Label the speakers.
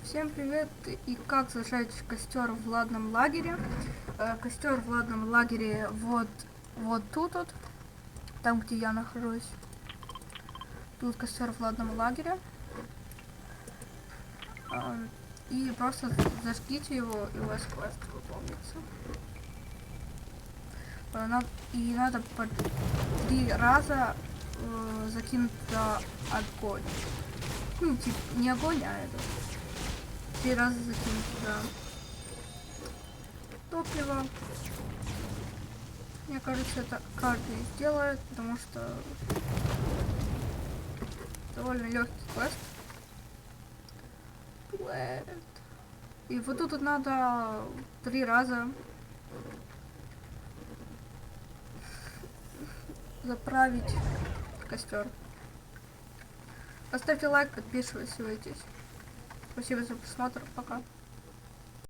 Speaker 1: Всем привет! И как зажечь костер в ладном лагере? Костер в ладном лагере вот тут вот, там где я нахожусь. Тут костер в ладном лагере. И просто зажгите его, и у вас квест выполнится. И надо по 3 раза закинуть туда огонь. Ну, типа, не огонь, а это. 3 раза закинуть туда топливо. Мне кажется, это каждый сделает, потому что довольно легкий квест. И вот тут надо 3 раза заправить костер. Поставьте лайк, подписывайтесь. Спасибо за просмотр. Пока.